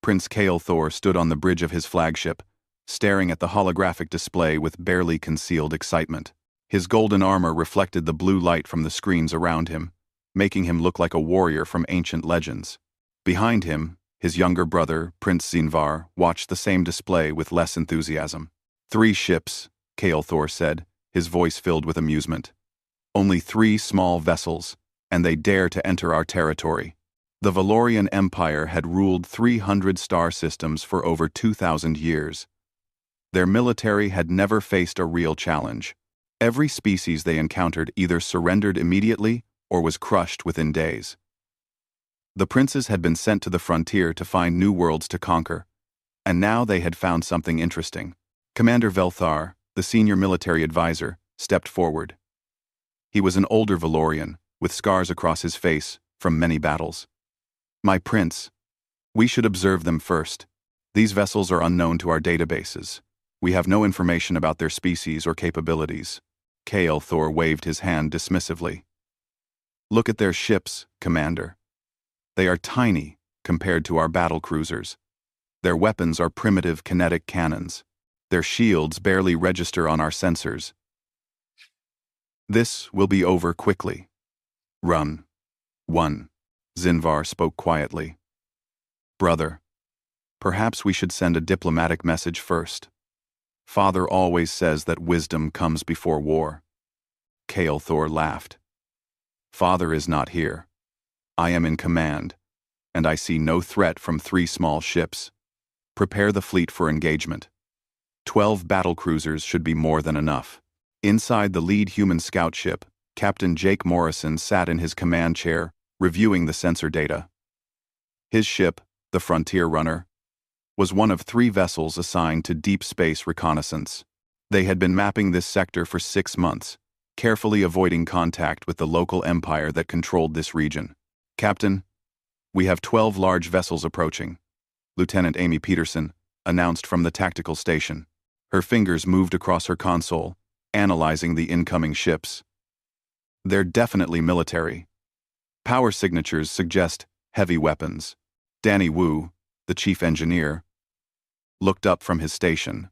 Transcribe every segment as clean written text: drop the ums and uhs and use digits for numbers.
Prince Thor stood on the bridge of his flagship, staring at the holographic display with barely concealed excitement. His golden armor reflected the blue light from the screens around him, making him look like a warrior from ancient legends. Behind him, his younger brother, Prince Zinvar, watched the same display with less enthusiasm. 3 ships, Thor said, his voice filled with amusement. Only 3 small vessels, and they dare to enter our territory. The Valorian Empire had ruled 300 star systems for over 2,000 years. Their military had never faced a real challenge. Every species they encountered either surrendered immediately or was crushed within days. The princes had been sent to the frontier to find new worlds to conquer, and now they had found something interesting. Commander Velthar, the senior military advisor, stepped forward. He was an older Valorian, with scars across his face from many battles. "My prince, we should observe them first. These vessels are unknown to our databases. We have no information about their species or capabilities." Thor waved his hand dismissively. "Look at their ships, Commander. They are tiny compared to our battle cruisers. Their weapons are primitive kinetic cannons. Their shields barely register on our sensors. This will be over quickly." "Run." 1. Zinvar spoke quietly. "Brother, perhaps we should send a diplomatic message first. Father always says that wisdom comes before war." Thor laughed. "Father is not here. I am in command, and I see no threat from 3 small ships. Prepare the fleet for engagement. 12 battlecruisers should be more than enough." Inside the lead human scout ship, Captain Jake Morrison sat in his command chair, reviewing the sensor data. His ship, the Frontier Runner, was one of 3 vessels assigned to deep space reconnaissance. They had been mapping this sector for 6 months, carefully avoiding contact with the local empire that controlled this region. "Captain, we have 12 large vessels approaching," Lieutenant Amy Peterson announced from the tactical station. Her fingers moved across her console, analyzing the incoming ships. "They're definitely military. Power signatures suggest heavy weapons." Danny Wu, the chief engineer, looked up from his station.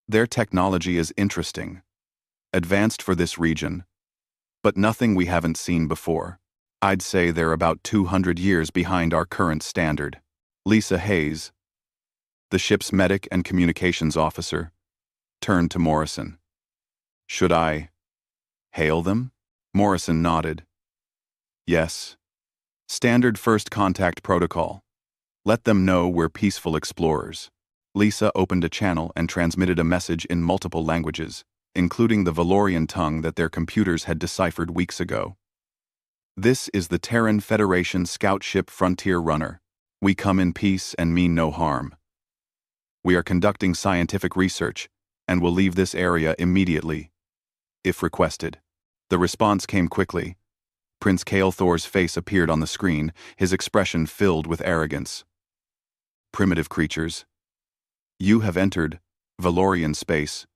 "Their technology is interesting. Advanced for this region, but nothing we haven't seen before. I'd say they're about 200 years behind our current standard." Lisa Hayes, the ship's medic and communications officer, turned to Morrison. "Should I hail them?" Morrison nodded. "Yes. Standard first contact protocol. Let them know we're peaceful explorers." Lisa opened a channel and transmitted a message in multiple languages, including the Valorian tongue that their computers had deciphered weeks ago. "This is the Terran Federation scout ship Frontier Runner. We come in peace and mean no harm. We are conducting scientific research and will leave this area immediately, if requested." The response came quickly. Prince Thor's face appeared on the screen, his expression filled with arrogance. "Primitive creatures, you have entered Valorian space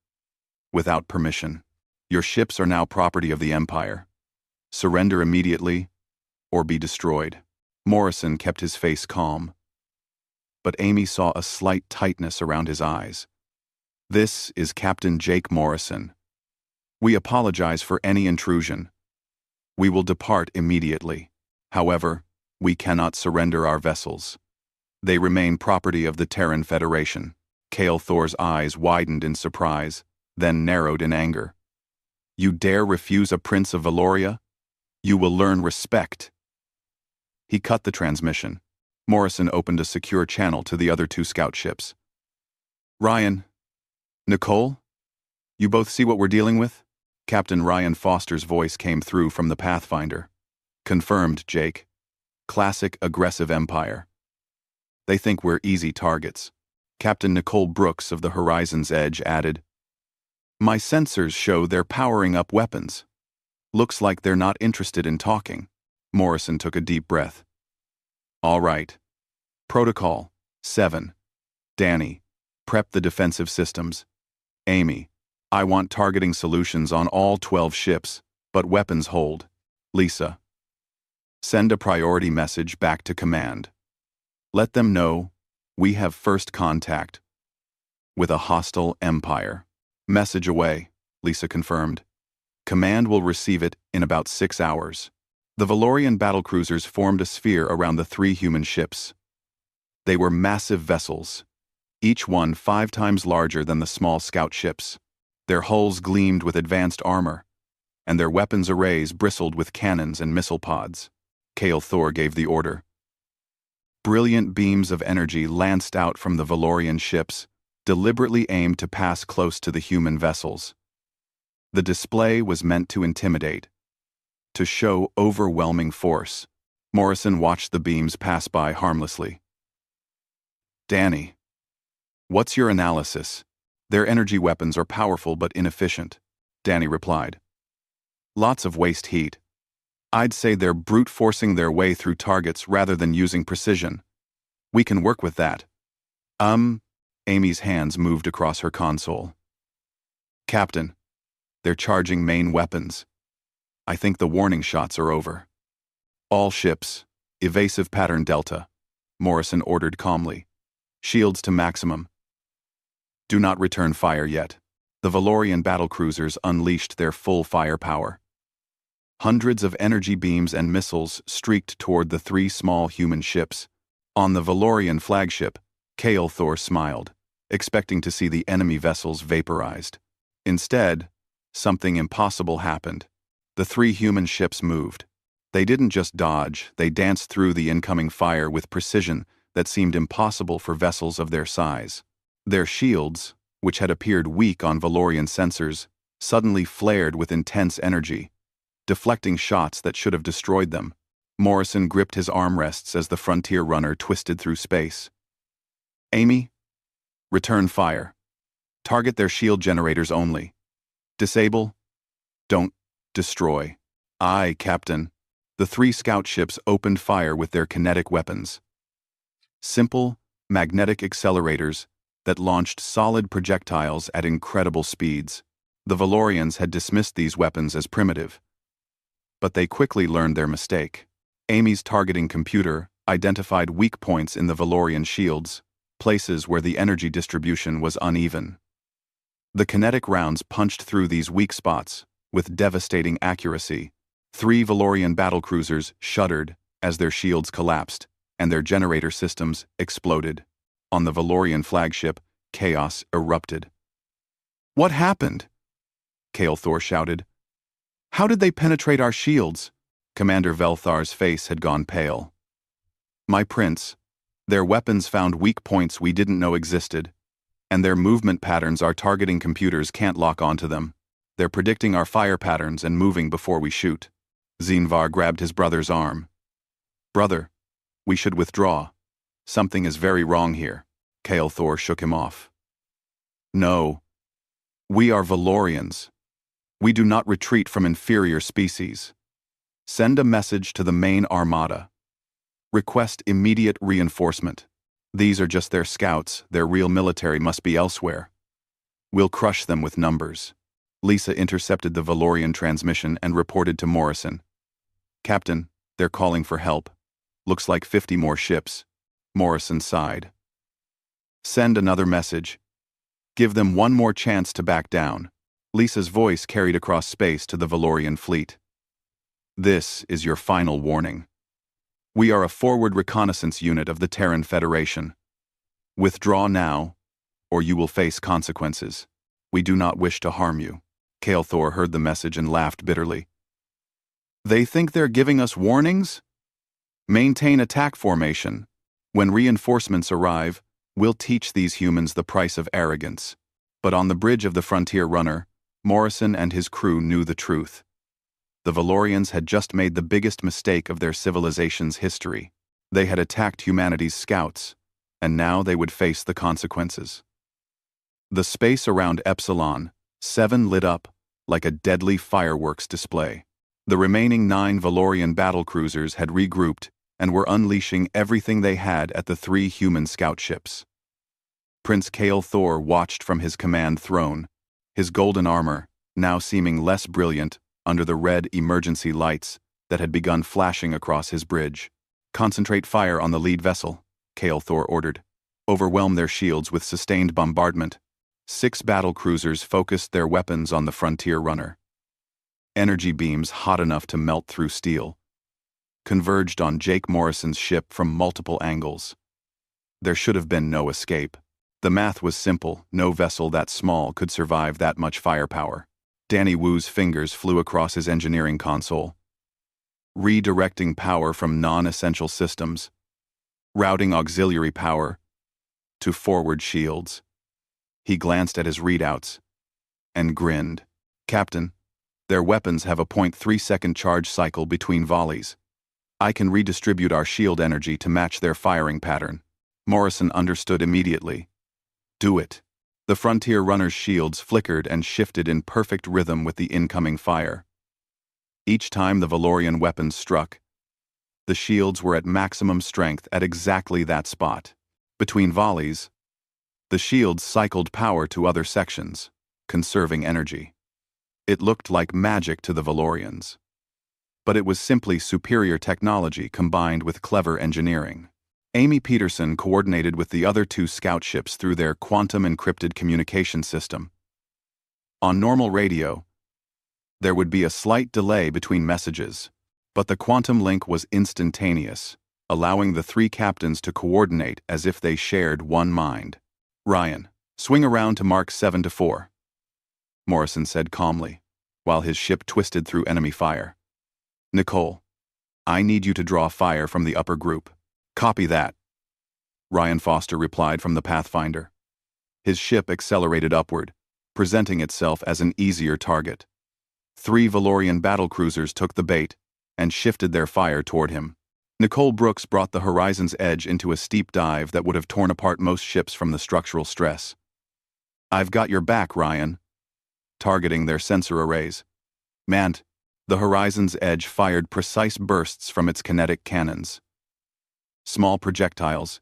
without permission. Your ships are now property of the Empire. Surrender immediately, or be destroyed." Morrison kept his face calm, but Amy saw a slight tightness around his eyes. "This is Captain Jake Morrison. We apologize for any intrusion. We will depart immediately. However, we cannot surrender our vessels. They remain property of the Terran Federation." Thor's eyes widened in surprise, then narrowed in anger. "You dare refuse a prince of Valoria? You will learn respect." He cut the transmission. Morrison opened a secure channel to the other 2 scout ships. "Ryan, Nicole, you both see what we're dealing with?" Captain Ryan Foster's voice came through from the Pathfinder. "Confirmed, Jake. Classic aggressive empire. They think we're easy targets." Captain Nicole Brooks of the Horizon's Edge added, "My sensors show they're powering up weapons. Looks like they're not interested in talking." Morrison took a deep breath. "All right. Protocol 7. Danny, prep the defensive systems. Amy, I want targeting solutions on all 12 ships, but weapons hold. Lisa, send a priority message back to command. Let them know We have first contact with a hostile empire. Message away, Lisa confirmed. Command will receive it in about 6 hours. The Valorian battlecruisers formed a sphere around the 3 human ships. They were massive vessels, each one 5 times larger than the small scout ships. Their hulls gleamed with advanced armor, and their weapons arrays bristled with cannons and missile pods. Kael Thor gave the order. Brilliant beams of energy lanced out from the Valorian ships, deliberately aimed to pass close to the human vessels. The display was meant to intimidate, to show overwhelming force. Morrison watched the beams pass by harmlessly. Danny, what's your analysis? Their energy weapons are powerful but inefficient, Danny replied. Lots of waste heat. I'd say they're brute forcing their way through targets rather than using precision. We can work with that. Amy's hands moved across her console. Captain, they're charging main weapons. I think the warning shots are over. All ships, evasive pattern Delta, Morrison ordered calmly. Shields to maximum. Do not return fire yet. The Valorian battlecruisers unleashed their full firepower. Hundreds of energy beams and missiles streaked toward the 3 small human ships. On the Valorian flagship, Kael Thor smiled, expecting to see the enemy vessels vaporized. Instead, something impossible happened. The 3 human ships moved. They didn't just dodge, they danced through the incoming fire with precision that seemed impossible for vessels of their size. Their shields, which had appeared weak on Valorian sensors, suddenly flared with intense energy, deflecting shots that should have destroyed them. Morrison gripped his armrests as the frontier runner twisted through space. Amy, return fire. Target their shield generators only. Disable. Don't destroy. Aye, Captain. The 3 scout ships opened fire with their kinetic weapons. Simple, magnetic accelerators that launched solid projectiles at incredible speeds. The Valorians had dismissed these weapons as primitive, but they quickly learned their mistake. Amy's targeting computer identified weak points in the Valorian shields, places where the energy distribution was uneven. The kinetic rounds punched through these weak spots with devastating accuracy. 3 Valorian battlecruisers shuddered as their shields collapsed and their generator systems exploded. On the Valorian flagship, chaos erupted. What happened? Kael Thor shouted. How did they penetrate our shields? Commander Velthar's face had gone pale. My prince, their weapons found weak points we didn't know existed, and their movement patterns our targeting computers can't lock onto them. They're predicting our fire patterns and moving before we shoot. Zinvar grabbed his brother's arm. Brother, we should withdraw. Something is very wrong here. Kael Thor shook him off. No. We are Valorians. We do not retreat from inferior species. Send a message to the main armada. Request immediate reinforcement. These are just their scouts, their real military must be elsewhere. We'll crush them with numbers. Lisa intercepted the Valorian transmission and reported to Morrison. Captain, they're calling for help. Looks like 50 more ships. Morrison sighed. Send another message. Give them one more chance to back down. Lisa's voice carried across space to the Valorian fleet. This is your final warning. We are a forward reconnaissance unit of the Terran Federation. Withdraw now, or you will face consequences. We do not wish to harm you. Kael Thor heard the message and laughed bitterly. They think they're giving us warnings? Maintain attack formation. When reinforcements arrive, we'll teach these humans the price of arrogance. But on the bridge of the frontier runner, Morrison and his crew knew the truth. The Valorians had just made the biggest mistake of their civilization's history. They had attacked humanity's scouts, and now they would face the consequences. The space around Epsilon 7 lit up like a deadly fireworks display. The remaining 9 Valorian battlecruisers had regrouped and were unleashing everything they had at the 3 human scout ships. Prince Kael Thor watched from his command throne, his golden armor now seeming less brilliant under the red emergency lights that had begun flashing across his bridge. Concentrate fire on the lead vessel, Kael Thor ordered. overwhelmed their shields with sustained bombardment. 6 battle cruisers focused their weapons on the frontier runner. Energy beams hot enough to melt through steel converged on Jake Morrison's ship from multiple angles. There should have been no escape. The math was simple. No vessel that small could survive that much firepower. Danny Wu's fingers flew across his engineering console, redirecting power from non-essential systems, routing auxiliary power to forward shields. He glanced at his readouts and grinned. Captain, their weapons have a 0.3-second charge cycle between volleys. I can redistribute our shield energy to match their firing pattern. Morrison understood immediately. Do it. The frontier runner's shields flickered and shifted in perfect rhythm with the incoming fire. Each time the Valorian weapons struck, the shields were at maximum strength at exactly that spot. Between volleys, the shields cycled power to other sections, conserving energy. It looked like magic to the Valorians. But it was simply superior technology combined with clever engineering. Amy Peterson coordinated with the other 2 scout ships through their quantum-encrypted communication system. On normal radio, there would be a slight delay between messages, but the quantum link was instantaneous, allowing the 3 captains to coordinate as if they shared one mind. Ryan, swing around to Mark 7-4, Morrison said calmly, while his ship twisted through enemy fire. Nicole, I need you to draw fire from the upper group. Copy that, Ryan Foster replied from the Pathfinder. His ship accelerated upward, presenting itself as an easier target. 3 Valorian battlecruisers took the bait and shifted their fire toward him. Nicole Brooks brought the Horizon's edge into a steep dive that would have torn apart most ships from the structural stress. I've got your back, Ryan. Targeting their sensor arrays. Mant, the Horizon's edge fired precise bursts from its kinetic cannons. Small projectiles,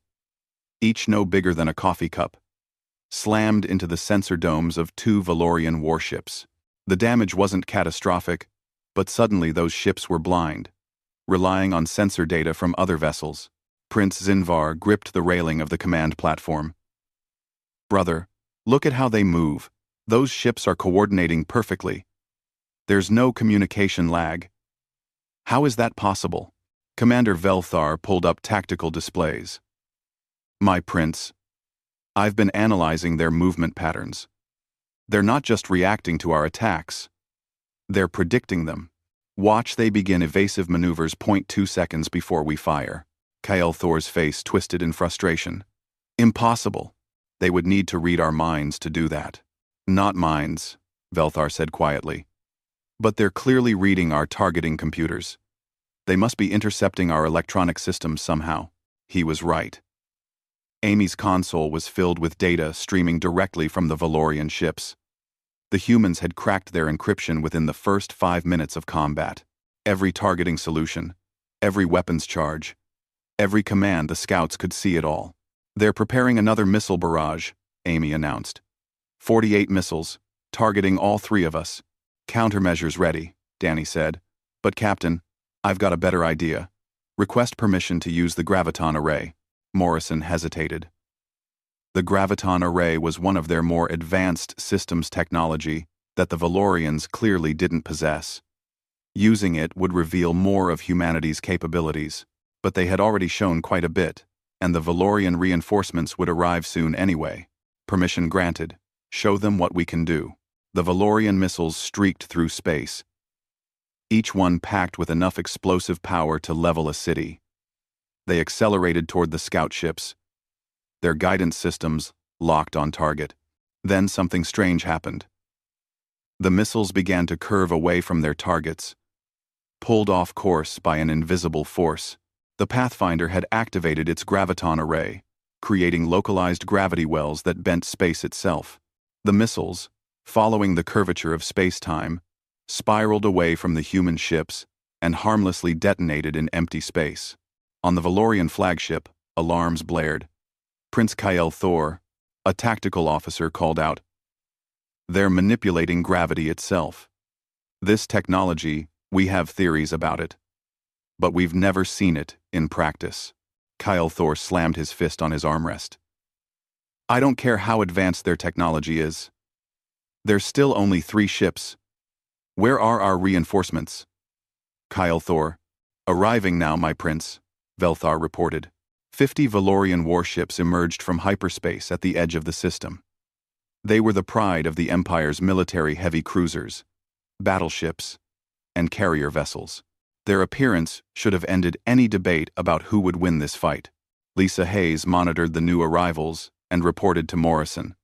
each no bigger than a coffee cup, slammed into the sensor domes of 2 Valorian warships. The damage wasn't catastrophic, but suddenly those ships were blind, relying on sensor data from other vessels. Prince Zinvar gripped the railing of the command platform. Brother, look at how they move. Those ships are coordinating perfectly. There's no communication lag. How is that possible? Commander Velthar pulled up tactical displays. My prince, I've been analyzing their movement patterns. They're not just reacting to our attacks. They're predicting them. Watch they begin evasive maneuvers 0.2 seconds before we fire. Kyle Thor's face twisted in frustration. Impossible. They would need to read our minds to do that. Not minds, Velthar said quietly. But they're clearly reading our targeting computers. They must be intercepting our electronic systems somehow. He was right. Amy's console was filled with data streaming directly from the Valorian ships. The humans had cracked their encryption within the first 5 minutes of combat. Every targeting solution, every weapons charge, every command, the scouts could see it all. They're preparing another missile barrage, Amy announced. 48 missiles, targeting all 3 of us. Countermeasures ready, Danny said. But Captain, I've got a better idea. Request permission to use the graviton array. Morrison hesitated. The graviton array was one of their more advanced systems technology that the Valorians clearly didn't possess. Using it would reveal more of humanity's capabilities, but they had already shown quite a bit, and the Valorian reinforcements would arrive soon anyway. Permission granted. Show them what we can do. The Valorian missiles streaked through space, each one packed with enough explosive power to level a city. They accelerated toward the scout ships, their guidance systems locked on target. Then something strange happened. The missiles began to curve away from their targets, pulled off course by an invisible force. The Pathfinder had activated its graviton array, creating localized gravity wells that bent space itself. The missiles, following the curvature of space-time, spiraled away from the human ships and harmlessly detonated in empty space. On the Valorian flagship, alarms blared. Prince Kyle Thor, a tactical officer, called out, "They're manipulating gravity itself. This technology, we have theories about it, but we've never seen it in practice." Kyle Thor slammed his fist on his armrest. I don't care how advanced their technology is. There's still only 3 ships. Where are our reinforcements? Kyle Thor. Arriving now, my prince, Velthar reported. 50 Valorian warships emerged from hyperspace at the edge of the system. They were the pride of the Empire's military heavy cruisers, battleships, and carrier vessels. Their appearance should have ended any debate about who would win this fight. Lisa Hayes monitored the new arrivals and reported to Morrison.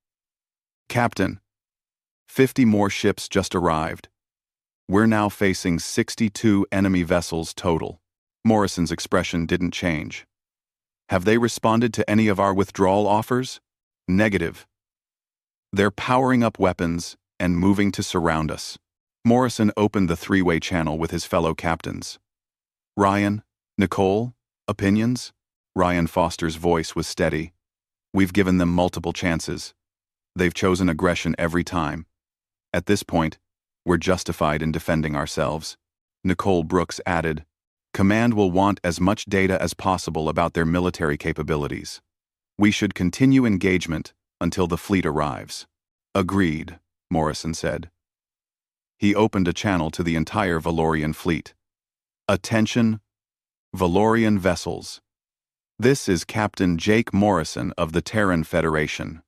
Captain, 50 more ships just arrived. We're now facing 62 enemy vessels total. Morrison's expression didn't change. Have they responded to any of our withdrawal offers? Negative. They're powering up weapons and moving to surround us. Morrison opened the 3-way channel with his fellow captains. Ryan, Nicole, opinions? Ryan Foster's voice was steady. We've given them multiple chances. They've chosen aggression every time. At this point, we're justified in defending ourselves. Nicole Brooks added, Command will want as much data as possible about their military capabilities. We should continue engagement until the fleet arrives. Agreed, Morrison said. He opened a channel to the entire Valorian fleet. Attention, Valorian vessels. This is Captain Jake Morrison of the Terran Federation.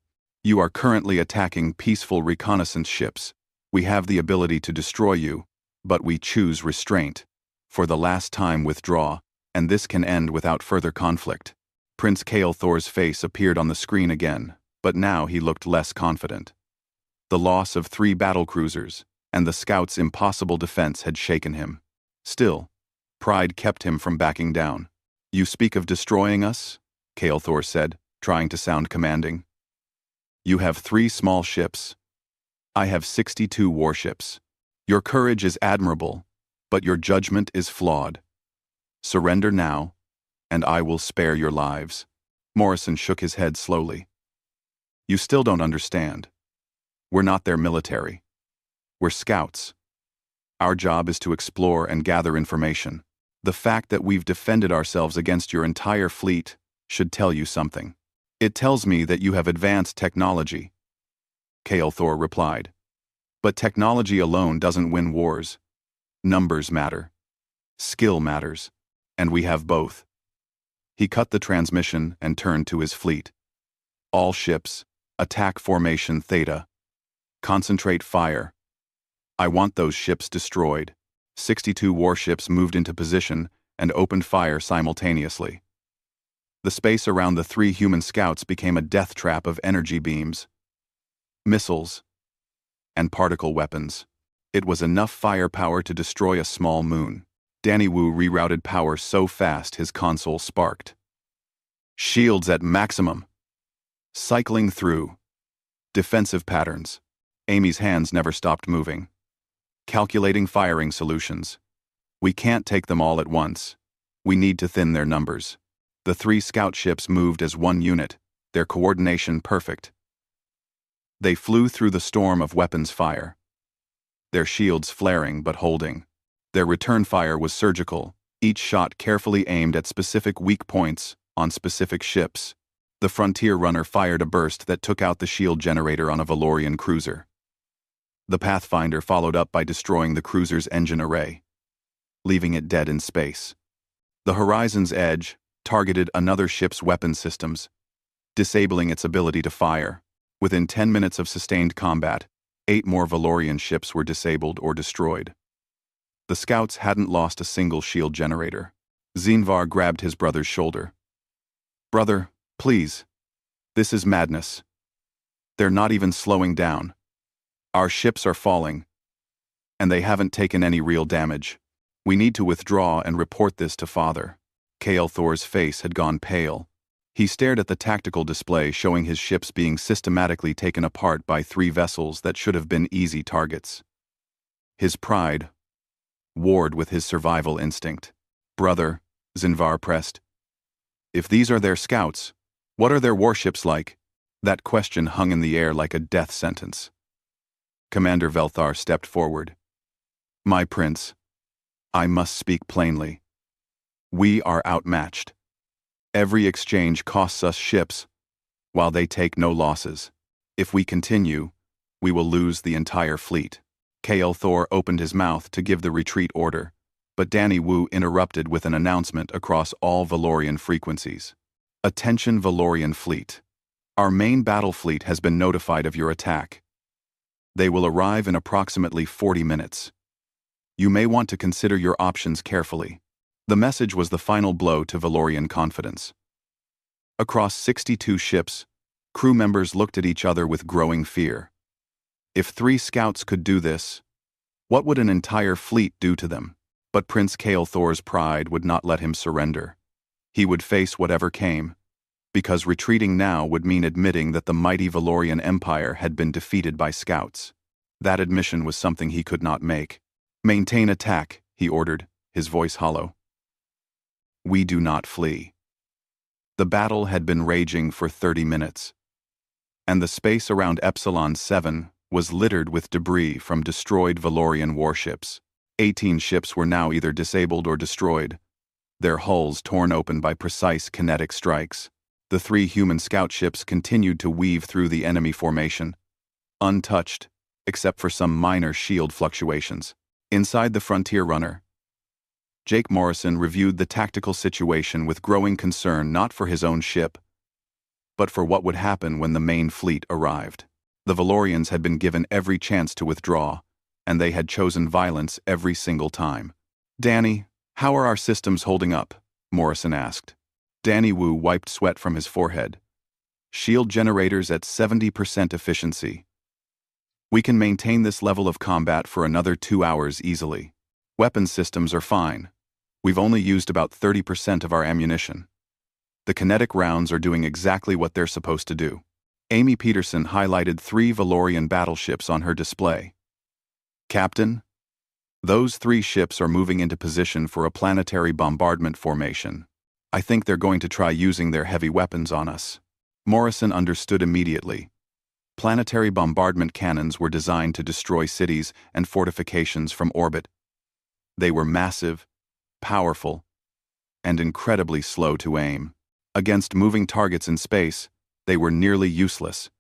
You are currently attacking peaceful reconnaissance ships. We have the ability to destroy you, but we choose restraint. For the last time, withdraw, and this can end without further conflict. Prince Kael Thor's face appeared on the screen again, but now he looked less confident. The loss of 3 battlecruisers and the scout's impossible defense had shaken him. Still, pride kept him from backing down. You speak of destroying us? Kael Thor said, trying to sound commanding. You have 3 small ships. I have 62 warships. Your courage is admirable, but your judgment is flawed. Surrender now, and I will spare your lives. Morrison shook his head slowly. You still don't understand. We're not their military. We're scouts. Our job is to explore and gather information. The fact that we've defended ourselves against your entire fleet should tell you something. It tells me that you have advanced technology. Kael Thor replied. But technology alone doesn't win wars. Numbers matter. Skill matters. And we have both. He cut the transmission and turned to his fleet. All ships, attack formation Theta. Concentrate fire. I want those ships destroyed. 62 warships moved into position and opened fire simultaneously. The space around the 3 human scouts became a death trap of energy beams, missiles, and particle weapons. It was enough firepower to destroy a small moon. Danny Wu rerouted power so fast his console sparked. Shields at maximum. Cycling through. Defensive patterns. Amy's hands never stopped moving. Calculating firing solutions. We can't take them all at once. We need to thin their numbers. The 3 scout ships moved as one unit, their coordination perfect. They flew through the storm of weapons fire. Their shields flaring but holding. Their return fire was surgical, each shot carefully aimed at specific weak points on specific ships. The Frontier Runner fired a burst that took out the shield generator on a Valorian cruiser. The Pathfinder followed up by destroying the cruiser's engine array, leaving it dead in space. The Horizon's Edge targeted another ship's weapon systems, disabling its ability to fire. Within 10 minutes of sustained combat, 8 more Valorian ships were disabled or destroyed. The scouts hadn't lost a single shield generator. Zinvar grabbed his brother's shoulder. Brother, please. This is madness. They're not even slowing down. Our ships are falling, and they haven't taken any real damage. We need to withdraw and report this to Father. Kael Thor's face had gone pale. He stared at the tactical display showing his ships being systematically taken apart by 3 vessels that should have been easy targets. His pride warred with his survival instinct. Brother, Zinvar pressed. If these are their scouts, what are their warships like? That question hung in the air like a death sentence. Commander Velthar stepped forward. My prince, I must speak plainly. We are outmatched. Every exchange costs us ships, while they take no losses. If we continue, we will lose the entire fleet. Kael Thor opened his mouth to give the retreat order, but Danny Wu interrupted with an announcement across all Valorian frequencies. Attention Valorian fleet. Our main battle fleet has been notified of your attack. They will arrive in approximately 40 minutes. You may want to consider your options carefully. The message was the final blow to Valorian confidence. Across 62 ships, crew members looked at each other with growing fear. If 3 scouts could do this, what would an entire fleet do to them? But Prince Kael Thor's pride would not let him surrender. He would face whatever came, because retreating now would mean admitting that the mighty Valorian Empire had been defeated by scouts. That admission was something he could not make. Maintain attack, he ordered, his voice hollow. We do not flee. The battle had been raging for 30 minutes, and the space around Epsilon 7 was littered with debris from destroyed Valorian warships. 18 ships were now either disabled or destroyed, their hulls torn open by precise kinetic strikes. The 3 human scout ships continued to weave through the enemy formation, untouched, except for some minor shield fluctuations. Inside the Frontier Runner, Jake Morrison reviewed the tactical situation with growing concern not for his own ship, but for what would happen when the main fleet arrived. The Valorians had been given every chance to withdraw, and they had chosen violence every single time. Danny, how are our systems holding up? Morrison asked. Danny Wu wiped sweat from his forehead. Shield generators at 70% efficiency. We can maintain this level of combat for another 2 hours easily. Weapon systems are fine. We've only used about 30% of our ammunition. The kinetic rounds are doing exactly what they're supposed to do. Amy Peterson highlighted 3 Valorian battleships on her display. Captain, those 3 ships are moving into position for a planetary bombardment formation. I think they're going to try using their heavy weapons on us. Morrison understood immediately. Planetary bombardment cannons were designed to destroy cities and fortifications from orbit. They were massive, powerful, and incredibly slow to aim. Against moving targets in space, they were nearly useless.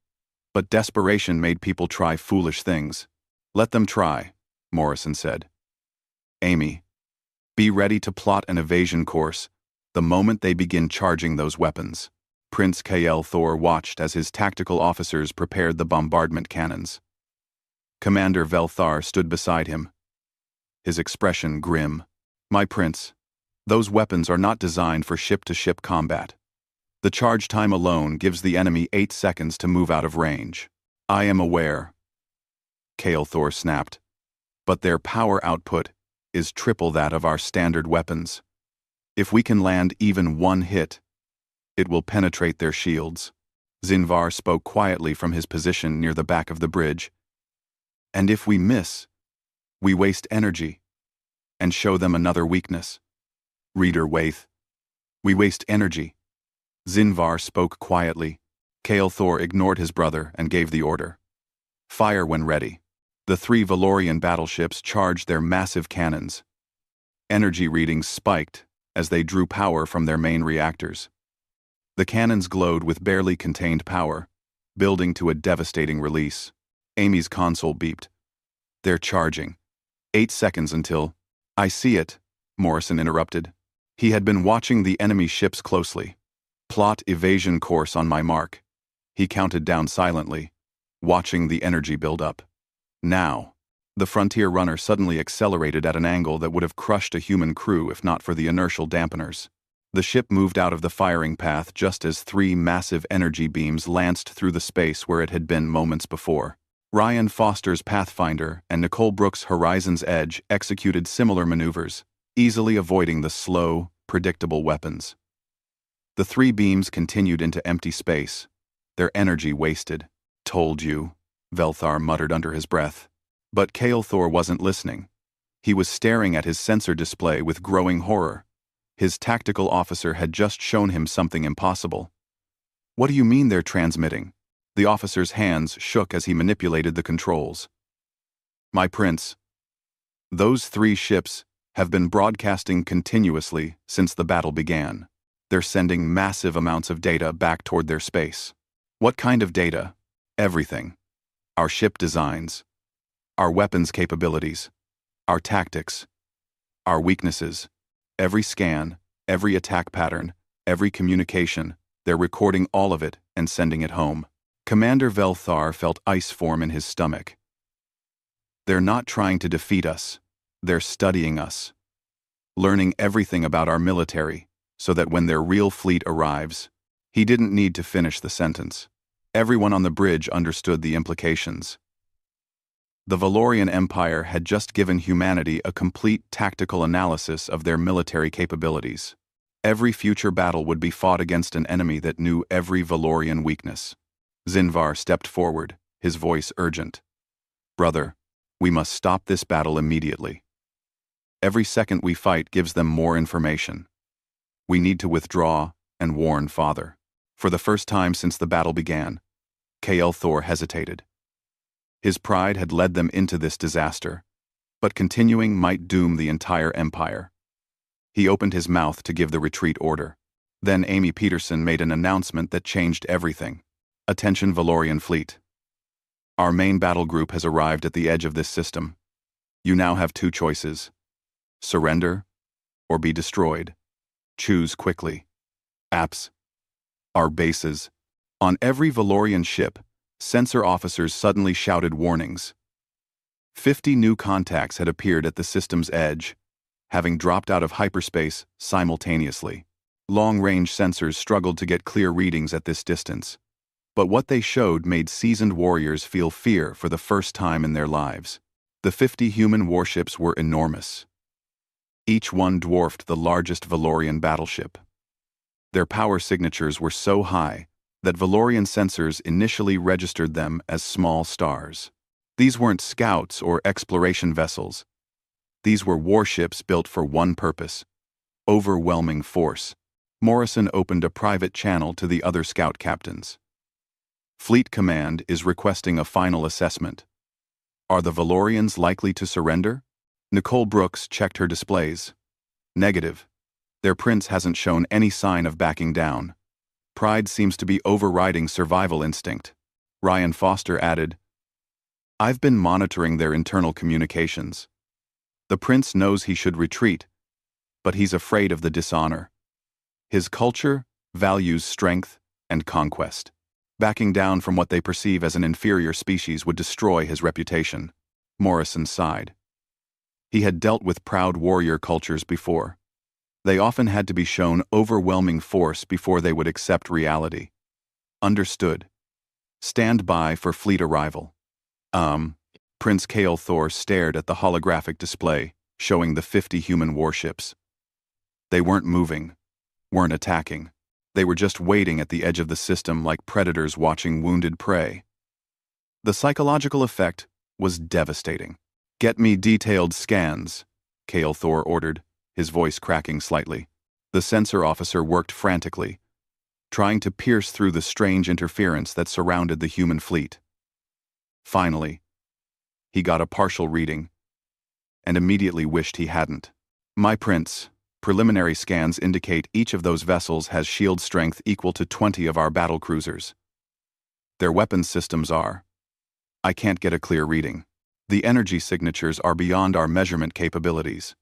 But desperation made people try foolish things. Let them try, Morrison said. Amy, be ready to plot an evasion course the moment they begin charging those weapons. Prince Kael Thor watched as his tactical officers prepared the bombardment cannons. Commander Velthar stood beside him, his expression grim. My prince, those weapons are not designed for ship-to-ship combat. The charge time alone gives the enemy 8 seconds to move out of range. I am aware, Kael Thor snapped, but their power output is triple that of our standard weapons. If we can land even 1 hit, it will penetrate their shields. Zinvar spoke quietly from his position near the back of the bridge. And if we miss, we waste energy and show them another weakness. Reader Waith, we waste energy. Zinvar spoke quietly. Kael Thor ignored his brother and gave the order. Fire when ready. The 3 Valorian battleships charged their massive cannons. Energy readings spiked as they drew power from their main reactors. The cannons glowed with barely contained power, building to a devastating release. Amy's console beeped. They're charging. 8 seconds until... I see it, Morrison interrupted. He had been watching the enemy ships closely. Plot evasion course on my mark. He counted down silently, watching the energy build up. Now, the Frontier Runner suddenly accelerated at an angle that would have crushed a human crew if not for the inertial dampeners. The ship moved out of the firing path just as 3 massive energy beams lanced through the space where it had been moments before. Ryan Foster's Pathfinder and Nicole Brooks' Horizon's Edge executed similar maneuvers, easily avoiding the slow, predictable weapons. The 3 beams continued into empty space, their energy wasted. Told you, Velthar muttered under his breath. But Kael Thor wasn't listening. He was staring at his sensor display with growing horror. His tactical officer had just shown him something impossible. What do you mean they're transmitting? The officer's hands shook as he manipulated the controls. My prince, those 3 ships have been broadcasting continuously since the battle began. They're sending massive amounts of data back toward their space. What kind of data? Everything. Our ship designs, our weapons capabilities, our tactics, our weaknesses. Every scan, every attack pattern, every communication, they're recording all of it and sending it home. Commander Velthar felt ice form in his stomach. They're not trying to defeat us. They're studying us. Learning everything about our military, so that when their real fleet arrives, he didn't need to finish the sentence. Everyone on the bridge understood the implications. The Valorian Empire had just given humanity a complete tactical analysis of their military capabilities. Every future battle would be fought against an enemy that knew every Valorian weakness. Zinvar stepped forward, his voice urgent. Brother, we must stop this battle immediately. Every second we fight gives them more information. We need to withdraw and warn Father. For the first time since the battle began, Kael Thor hesitated. His pride had led them into this disaster, but continuing might doom the entire empire. He opened his mouth to give the retreat order. Then Amy Peterson made an announcement that changed everything. Attention Valorian fleet. Our main battle group has arrived at the edge of this system. You now have two choices. Surrender or be destroyed. Choose quickly. Apps. Our bases. On every Valorian ship, sensor officers suddenly shouted warnings. 50 new contacts had appeared at the system's edge, having dropped out of hyperspace simultaneously. Long-range sensors struggled to get clear readings at this distance, but what they showed made seasoned warriors feel fear for the first time in their lives. The 50 human warships were enormous. Each one dwarfed the largest Valorian battleship. Their power signatures were so high that Valorian sensors initially registered them as small stars. These weren't scouts or exploration vessels. These were warships built for one purpose: overwhelming force. Morrison opened a private channel to the other scout captains. Fleet Command is requesting a final assessment. Are the Valorians likely to surrender? Nicole Brooks checked her displays. Negative. Their prince hasn't shown any sign of backing down. Pride seems to be overriding survival instinct. Ryan Foster added, I've been monitoring their internal communications. The prince knows he should retreat, but he's afraid of the dishonor. His culture values strength and conquest. Backing down from what they perceive as an inferior species would destroy his reputation. Morrison sighed. He had dealt with proud warrior cultures before. They often had to be shown overwhelming force before they would accept reality. Understood. Stand by for fleet arrival. Prince Kael Thor stared at the holographic display, showing the 50 human warships. They weren't moving, weren't attacking. They were just waiting at the edge of the system like predators watching wounded prey. The psychological effect was devastating. Get me detailed scans, Kael Thor ordered, his voice cracking slightly. The sensor officer worked frantically, trying to pierce through the strange interference that surrounded the human fleet. Finally, he got a partial reading, and immediately wished he hadn't. My prince, preliminary scans indicate each of those vessels has shield strength equal to 20 of our battle cruisers. Their weapons systems are. I can't get a clear reading. The energy signatures are beyond our measurement capabilities.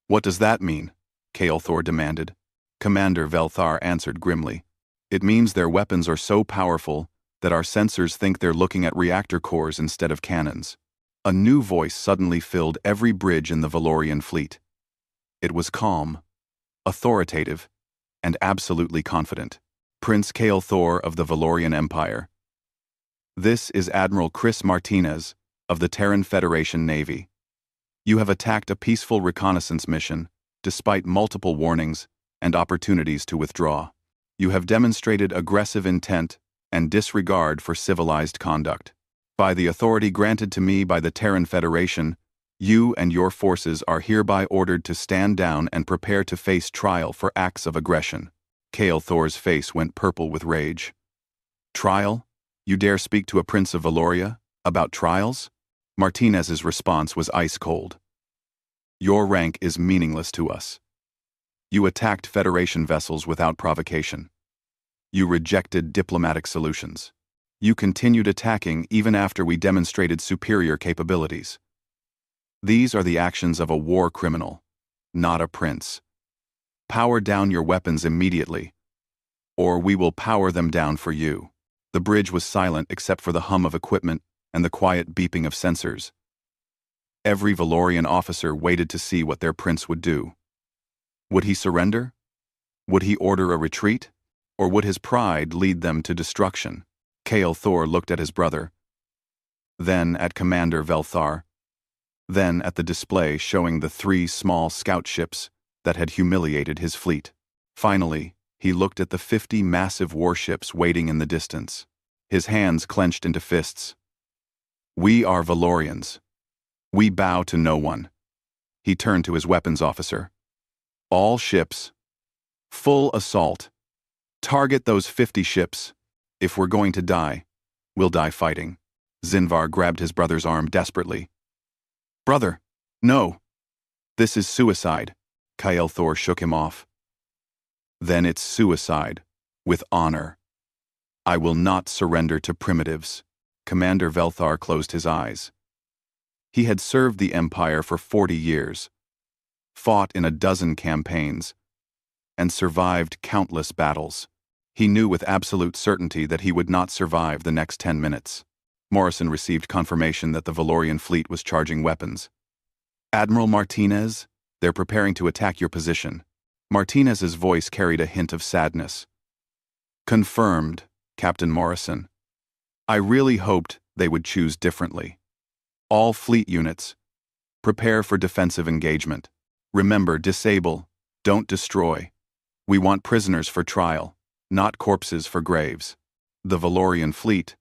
What does that mean? Kael Thor demanded. Commander Velthar answered grimly. It means their weapons are so powerful that our sensors think they're looking at reactor cores instead of cannons. A new voice suddenly filled every bridge in the Valorian fleet. It was calm, authoritative, and absolutely confident. Prince Kael Thor of the Valorian Empire. This is Admiral Chris Martinez of the Terran Federation Navy. You have attacked a peaceful reconnaissance mission, despite multiple warnings and opportunities to withdraw. You have demonstrated aggressive intent and disregard for civilized conduct. By the authority granted to me by the Terran Federation, you and your forces are hereby ordered to stand down and prepare to face trial for acts of aggression. Kael Thor's face went purple with rage. Trial? You dare speak to a prince of Valoria about trials? Martinez's response was ice cold. Your rank is meaningless to us. You attacked Federation vessels without provocation. You rejected diplomatic solutions. You continued attacking even after we demonstrated superior capabilities. These are the actions of a war criminal, not a prince. Power down your weapons immediately, or we will power them down for you. The bridge was silent except for the hum of equipment and the quiet beeping of sensors. Every Valorian officer waited to see what their prince would do. Would he surrender? Would he order a retreat? Or would his pride lead them to destruction? Kael Thor looked at his brother, then at Commander Velthar, then at the display showing the 3 small scout ships that had humiliated his fleet. Finally, he looked at the 50 massive warships waiting in the distance. His hands clenched into fists. We are Valorians. We bow to no one. He turned to his weapons officer. All ships. Full assault. Target those 50 ships. If we're going to die, we'll die fighting. Zinvar grabbed his brother's arm desperately. Brother, no. This is suicide. Kael Thor shook him off. Then it's suicide, with honor. I will not surrender to primitives. Commander Velthar closed his eyes. He had served the Empire for 40 years, fought in a dozen campaigns, and survived countless battles. He knew with absolute certainty that he would not survive the next 10 minutes. Morrison received confirmation that the Valorian fleet was charging weapons. Admiral Martinez, they're preparing to attack your position. Martinez's voice carried a hint of sadness. Confirmed, Captain Morrison. I really hoped they would choose differently. All fleet units, prepare for defensive engagement. Remember, disable, don't destroy. We want prisoners for trial, not corpses for graves. The Valorian fleet,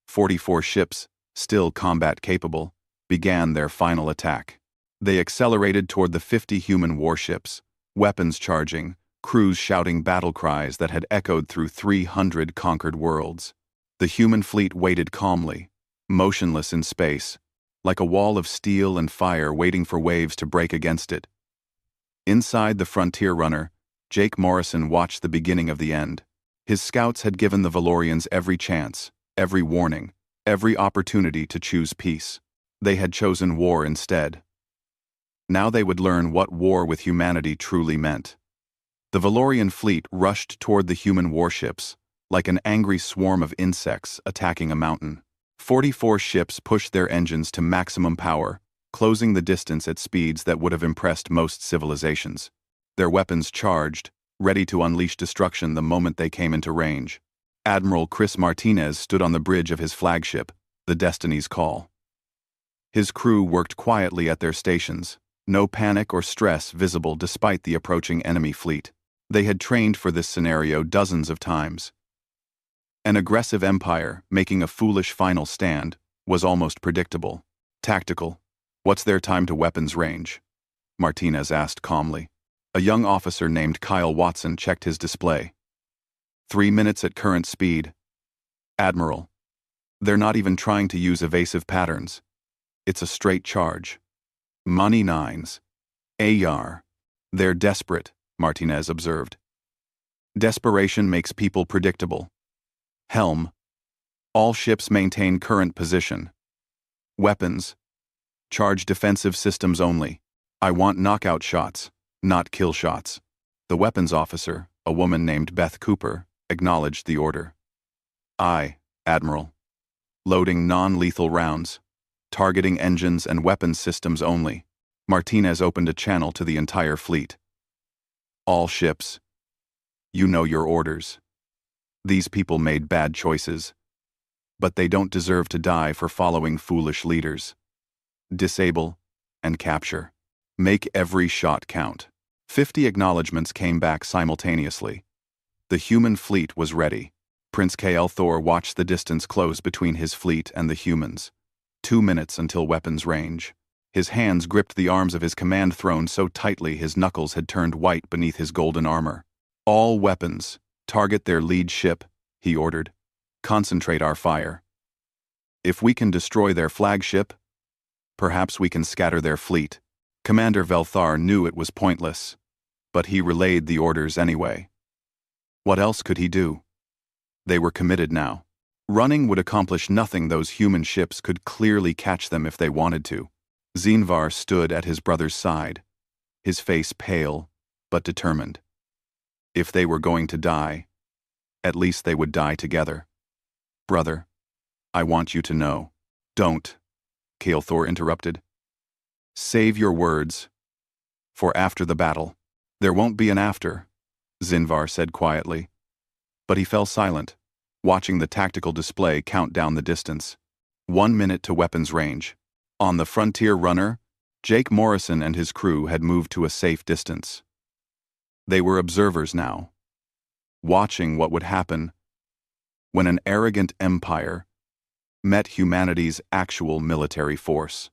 44 ships, still combat capable, began their final attack. They accelerated toward the 50 human warships, weapons charging, crews shouting battle cries that had echoed through 300 conquered worlds. The human fleet waited calmly, motionless in space, like a wall of steel and fire waiting for waves to break against it. Inside the Frontier Runner, Jake Morrison watched the beginning of the end. His scouts had given the Valorians every chance, every warning, every opportunity to choose peace. They had chosen war instead. Now they would learn what war with humanity truly meant. The Valorian fleet rushed toward the human warships, like an angry swarm of insects attacking a mountain. 44 ships pushed their engines to maximum power, closing the distance at speeds that would have impressed most civilizations. Their weapons charged, ready to unleash destruction the moment they came into range. Admiral Chris Martinez stood on the bridge of his flagship, the Destiny's Call. His crew worked quietly at their stations, no panic or stress visible despite the approaching enemy fleet. They had trained for this scenario dozens of times. An aggressive empire making a foolish final stand was almost predictable. Tactical. What's their time to weapons range? Martinez asked calmly. A young officer named Kyle Watson checked his display. 3 minutes at current speed. Admiral. They're not even trying to use evasive patterns. It's a straight charge. Money nines. AR. They're desperate, Martinez observed. Desperation makes people predictable. Helm. All ships maintain current position. Weapons. Charge defensive systems only. I want knockout shots, not kill shots. The weapons officer, a woman named Beth Cooper, acknowledged the order. Aye, Admiral. Loading non-lethal rounds. Targeting engines and weapons systems only. Martinez opened a channel to the entire fleet. All ships. You know your orders. These people made bad choices, but they don't deserve to die for following foolish leaders. Disable and capture. Make every shot count. 50 acknowledgements came back simultaneously. The human fleet was ready. Prince Kael Thor watched the distance close between his fleet and the humans. 2 minutes until weapons range. His hands gripped the arms of his command throne so tightly his knuckles had turned white beneath his golden armor. All weapons, target their lead ship, he ordered. Concentrate our fire. If we can destroy their flagship, perhaps we can scatter their fleet. Commander Velthar knew it was pointless, but he relayed the orders anyway. What else could he do? They were committed now. Running would accomplish nothing. Those human ships could clearly catch them if they wanted to. Zinvar stood at his brother's side, his face pale but determined. If they were going to die, at least they would die together. Brother, I want you to know. Don't, Kael'thor interrupted. Save your words. For after the battle. There won't be an after, Zinvar said quietly. But he fell silent, watching the tactical display count down the distance. 1 minute to weapons range. On the Frontier runner, Jake Morrison and his crew had moved to a safe distance. They were observers now, watching what would happen when an arrogant empire met humanity's actual military force.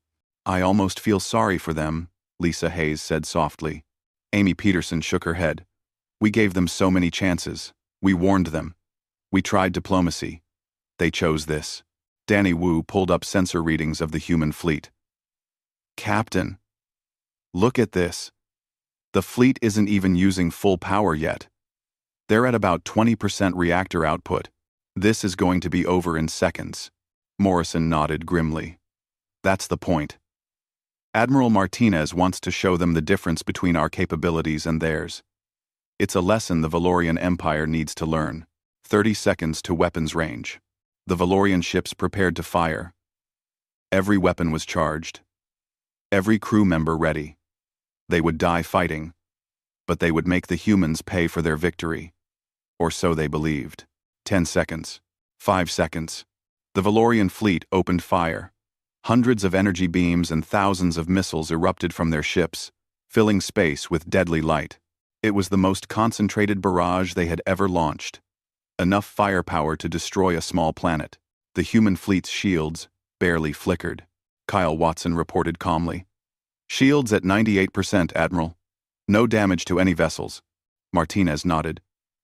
I almost feel sorry for them, Lisa Hayes said softly. Amy Peterson shook her head. We gave them so many chances. We warned them. We tried diplomacy. They chose this. Danny Wu pulled up sensor readings of the human fleet. Captain, look at this. The fleet isn't even using full power yet. They're at about 20% reactor output. This is going to be over in seconds. Morrison nodded grimly. That's the point. Admiral Martinez wants to show them the difference between our capabilities and theirs. It's a lesson the Valorian Empire needs to learn. 30 seconds to weapons range. The Valorian ships prepared to fire. Every weapon was charged. Every crew member ready. They would die fighting, but they would make the humans pay for their victory. Or so they believed. 10 seconds. 5 seconds. The Valorian fleet opened fire. Hundreds of energy beams and thousands of missiles erupted from their ships, filling space with deadly light. It was the most concentrated barrage they had ever launched. Enough firepower to destroy a small planet. The human fleet's shields barely flickered. Kyle Watson reported calmly. Shields at 98%, Admiral. No damage to any vessels. Martinez nodded.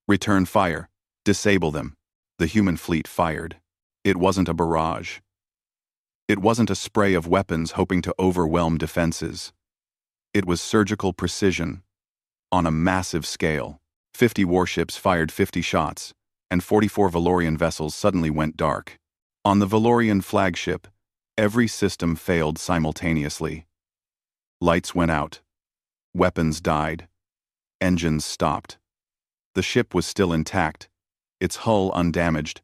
Return fire. Disable them. The human fleet fired. It wasn't a barrage. It wasn't a spray of weapons hoping to overwhelm defenses. It was surgical precision. On a massive scale. 50 warships fired 50 shots, and 44 Valorian vessels suddenly went dark. On the Valorian flagship, every system failed simultaneously. Lights went out. Weapons died. Engines stopped. The ship was still intact, its hull undamaged,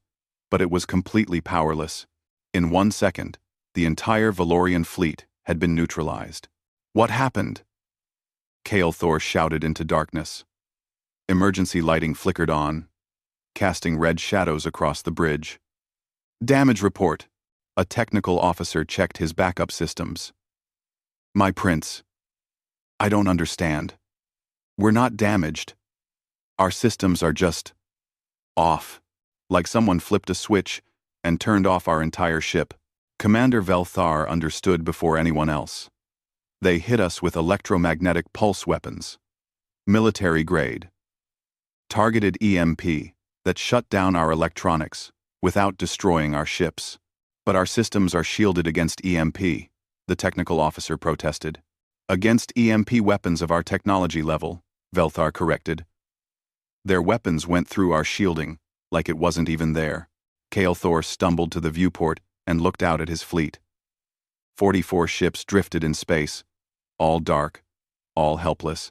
but it was completely powerless. In 1 second, the entire Valorian fleet had been neutralized. What happened? Kael'thor shouted into darkness. Emergency lighting flickered on, casting red shadows across the bridge. Damage report. A technical officer checked his backup systems. My prince. I don't understand. We're not damaged. Our systems are just off, like someone flipped a switch and turned off our entire ship. Commander Velthar understood before anyone else. They hit us with electromagnetic pulse weapons. Military grade. Targeted EMP that shut down our electronics without destroying our ships. But our systems are shielded against EMP, the technical officer protested. Against EMP weapons of our technology level, Velthar corrected. Their weapons went through our shielding, like it wasn't even there. Kael'thor stumbled to the viewport and looked out at his fleet. 44 ships drifted in space, all dark, all helpless.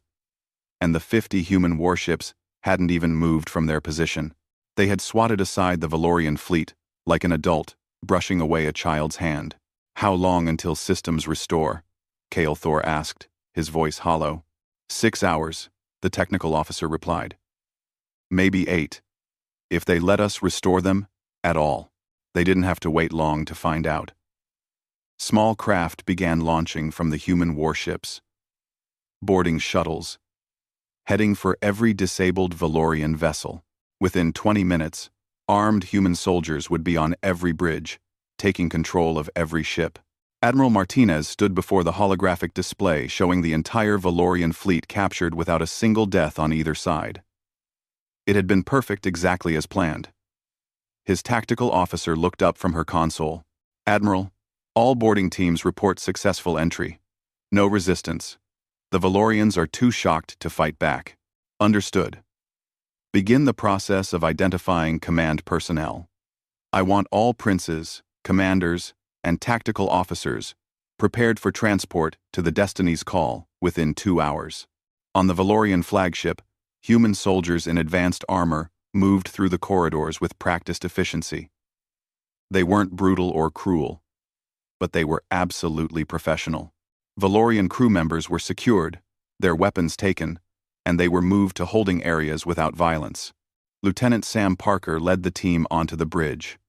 And the 50 human warships hadn't even moved from their position. They had swatted aside the Valorian fleet, like an adult, brushing away a child's hand. How long until systems restore? Kael'thor asked, his voice hollow. 6 hours, the technical officer replied. Maybe 8. If they let us restore them, at all. They didn't have to wait long to find out. Small craft began launching from the human warships. Boarding shuttles. Heading for every disabled Valorian vessel. Within 20 minutes, armed human soldiers would be on every bridge, taking control of every ship. Admiral Martinez stood before the holographic display showing the entire Valorian fleet captured without a single death on either side. It had been perfect exactly as planned. His tactical officer looked up from her console. Admiral, all boarding teams report successful entry. No resistance. The Valorians are too shocked to fight back. Understood. Begin the process of identifying command personnel. I want all princes, commanders, and tactical officers prepared for transport to the Destiny's Call within 2 hours. On the Valorian flagship, human soldiers in advanced armor moved through the corridors with practiced efficiency. They weren't brutal or cruel, but they were absolutely professional. Valorian crew members were secured, their weapons taken, and they were moved to holding areas without violence. Lieutenant Sam Parker led the team onto the bridge.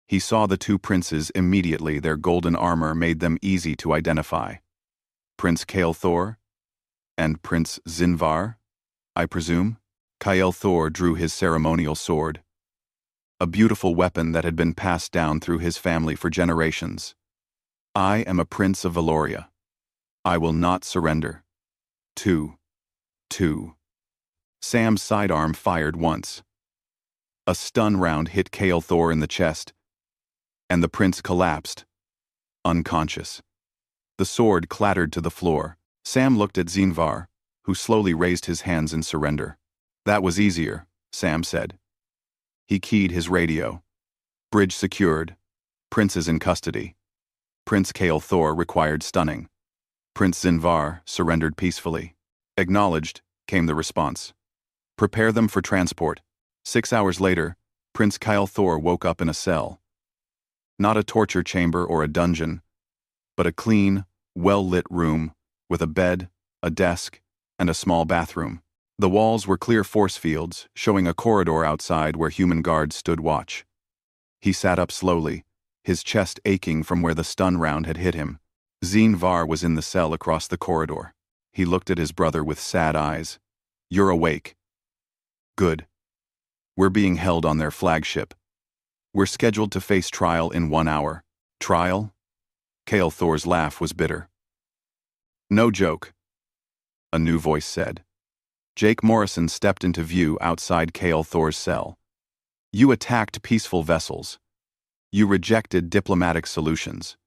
He saw the two princes immediately. Their golden armor made them easy to identify. Prince Kael Thor and Prince Zinvar, I presume? Kael Thor drew his ceremonial sword, a beautiful weapon that had been passed down through his family for generations. I am a prince of Valoria. I will not surrender. 2. Sam's sidearm fired once. A stun round hit Kael Thor in the chest, and the prince collapsed, unconscious. The sword clattered to the floor. Sam looked at Zinvar, who slowly raised his hands in surrender. That was easier, Sam said. He keyed his radio. Bridge secured. Princes in custody. Prince Kael Thor required stunning. Prince Zinvar surrendered peacefully. Acknowledged, came the response. Prepare them for transport. 6 hours later, Prince Kael Thor woke up in a cell. Not a torture chamber or a dungeon, but a clean, well-lit room with a bed, a desk, and a small bathroom. The walls were clear force fields, showing a corridor outside where human guards stood watch. He sat up slowly, his chest aching from where the stun round had hit him. Zinvar was in the cell across the corridor. He looked at his brother with sad eyes. You're awake. Good. We're being held on their flagship. We're scheduled to face trial in 1 hour. Trial? Kael Thor's laugh was bitter. No joke, a new voice said. Jake Morrison stepped into view outside Kael Thor's cell. You attacked peaceful vessels. You rejected diplomatic solutions.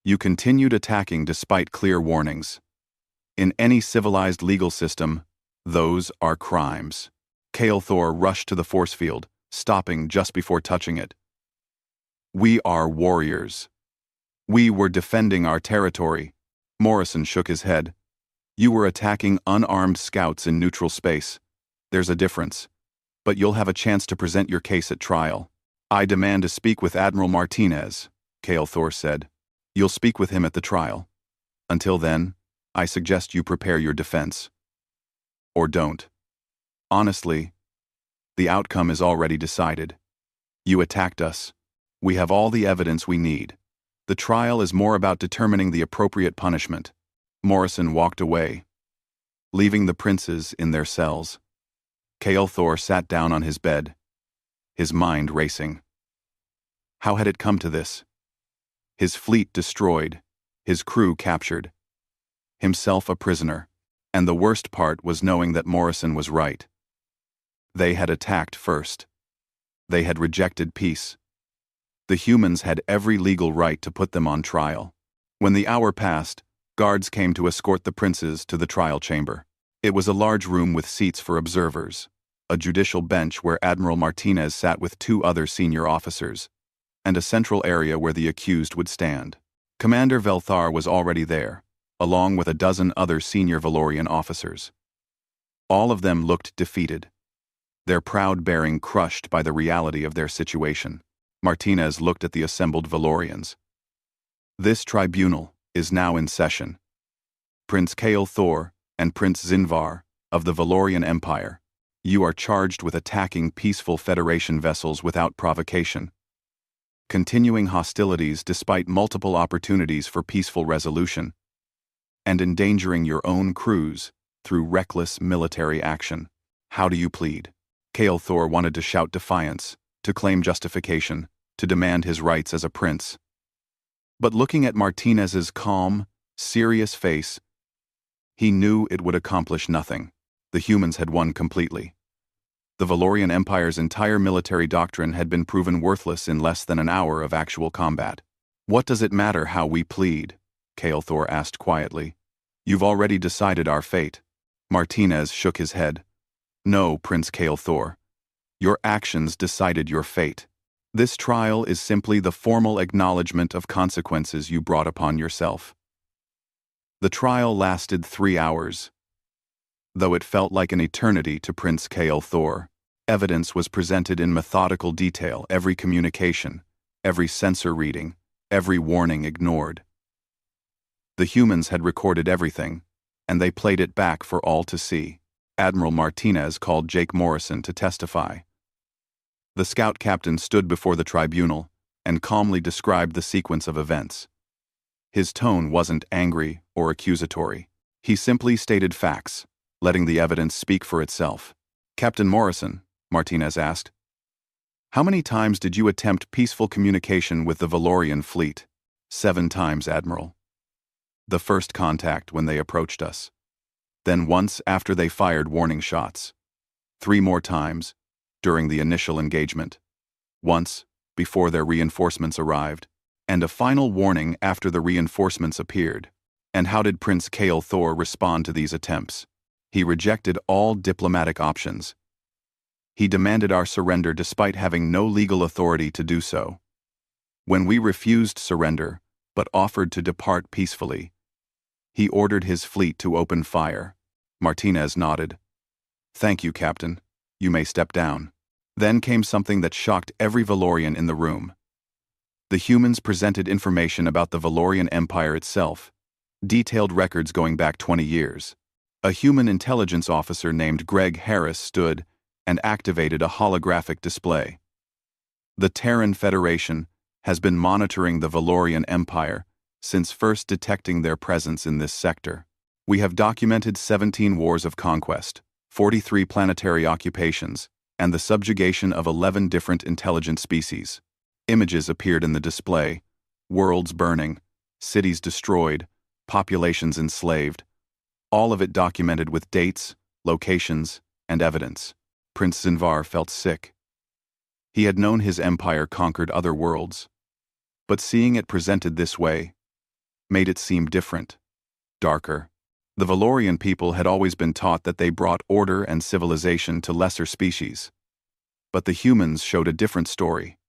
You continued attacking despite clear warnings. In any civilized legal system, those are crimes. Kael Thor rushed to the force field, stopping just before touching it. We are warriors. We were defending our territory. Morrison shook his head. You were attacking unarmed scouts in neutral space. There's a difference. But you'll have a chance to present your case at trial. I demand to speak with Admiral Martinez, Kael Thor said. You'll speak with him at the trial. Until then, I suggest you prepare your defense. Or don't. Honestly, the outcome is already decided. You attacked us. We have all the evidence we need. The trial is more about determining the appropriate punishment. Morrison walked away, leaving the princes in their cells. Kael Thor sat down on his bed, his mind racing. How had it come to this? His fleet destroyed, his crew captured, himself a prisoner, and the worst part was knowing that Morrison was right. They had attacked first. They had rejected peace. The humans had every legal right to put them on trial. When the hour passed, guards came to escort the princes to the trial chamber. It was a large room with seats for observers, a judicial bench where Admiral Martinez sat with 2 other senior officers, and a central area where the accused would stand. Commander Velthar was already there, along with a dozen other senior Valorian officers. All of them looked defeated, their proud bearing crushed by the reality of their situation. Martinez looked at the assembled Valorians. This tribunal is now in session. Prince Kael Thor and Prince Zinvar of the Valorian Empire, you are charged with attacking peaceful Federation vessels without provocation, continuing hostilities despite multiple opportunities for peaceful resolution, and endangering your own crews through reckless military action. How do you plead? Kael Thor wanted to shout defiance, to claim justification, to demand his rights as a prince. But looking at Martinez's calm, serious face, he knew it would accomplish nothing. The humans had won completely. The Valorian Empire's entire military doctrine had been proven worthless in less than an hour of actual combat. What does it matter how we plead? Kael Thor asked quietly. You've already decided our fate. Martinez shook his head. No, Prince Kael Thor. Your actions decided your fate. This trial is simply the formal acknowledgement of consequences you brought upon yourself. The trial lasted 3 hours. Though it felt like an eternity to Prince Kael Thor, evidence was presented in methodical detail, every communication, every sensor reading, every warning ignored. The humans had recorded everything, and they played it back for all to see. Admiral Martinez called Jake Morrison to testify. The scout captain stood before the tribunal and calmly described the sequence of events. His tone wasn't angry or accusatory. He simply stated facts, letting the evidence speak for itself. "Captain Morrison," Martinez asked, "how many times did you attempt peaceful communication with the Valorian fleet?" "7 times, Admiral. The first contact when they approached us. Then once after they fired warning shots. 3 more times during the initial engagement. Once before their reinforcements arrived, and a final warning after the reinforcements appeared." "And how did Prince Kael Thor respond to these attempts?" "He rejected all diplomatic options. He demanded our surrender despite having no legal authority to do so. When we refused surrender, but offered to depart peacefully, he ordered his fleet to open fire." Martinez nodded. "Thank you, Captain. You may step down." Then came something that shocked every Valorian in the room. The humans presented information about the Valorian Empire itself, detailed records going back 20 years. A human intelligence officer named Greg Harris stood and activated a holographic display. "The Terran Federation has been monitoring the Valorian Empire since first detecting their presence in this sector. We have documented 17 wars of conquest, 43 planetary occupations, and the subjugation of 11 different intelligent species." Images appeared in the display: worlds burning, cities destroyed, populations enslaved, all of it documented with dates, locations, and evidence. Prince Zinvar felt sick. He had known his empire conquered other worlds, but seeing it presented this way made it seem different, darker. The Valorian people had always been taught that they brought order and civilization to lesser species. But the humans showed a different story.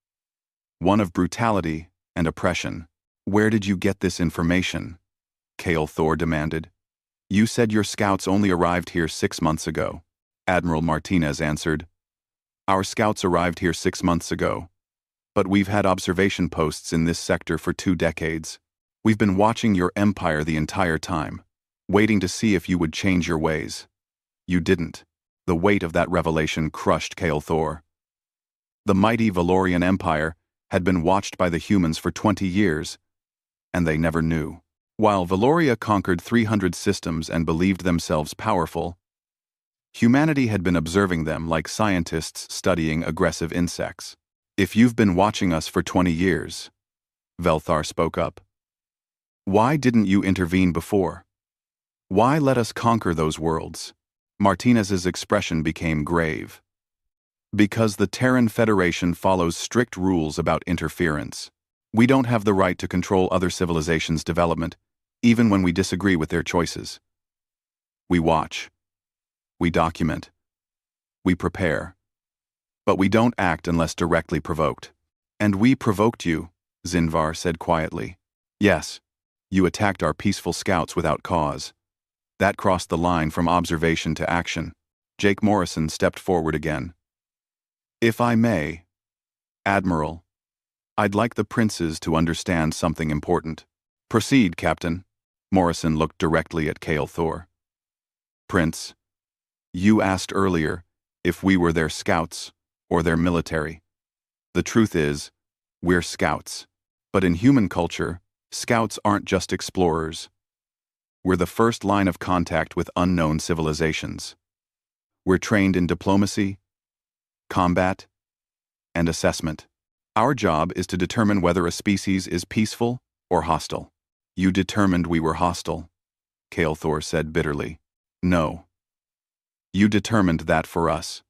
One of brutality and oppression. "Where did you get this information?" Kael Thor demanded. "You said your scouts only arrived here 6 months ago." Admiral Martinez answered. "Our scouts arrived here 6 months ago, but we've had observation posts in this sector for 2 decades. We've been watching your empire the entire time, waiting to see if you would change your ways. You didn't." The weight of that revelation crushed Kael Thor. The mighty Valorian Empire had been watched by the humans for 20 years, and they never knew. While Valoria conquered 300 systems and believed themselves powerful, humanity had been observing them like scientists studying aggressive insects. "If you've been watching us for 20 years, Velthar spoke up, "why didn't you intervene before? Why let us conquer those worlds?" Martinez's expression became grave. "Because the Terran Federation follows strict rules about interference. We don't have the right to control other civilizations' development, even when we disagree with their choices. We watch. We document. We prepare. But we don't act unless directly provoked." "And we provoked you," Zinvar said quietly. "Yes, you attacked our peaceful scouts without cause. That crossed the line from observation to action." Jake Morrison stepped forward again. "If I may, Admiral, I'd like the princes to understand something important." "Proceed, Captain." Morrison looked directly at Kael Thor. "Prince, you asked earlier if we were their scouts or their military. The truth is, we're scouts. But in human culture, scouts aren't just explorers. We're the first line of contact with unknown civilizations. We're trained in diplomacy, combat, and assessment. Our job is to determine whether a species is peaceful or hostile." "You determined we were hostile," Kael Thor said bitterly. "No. You determined that for us.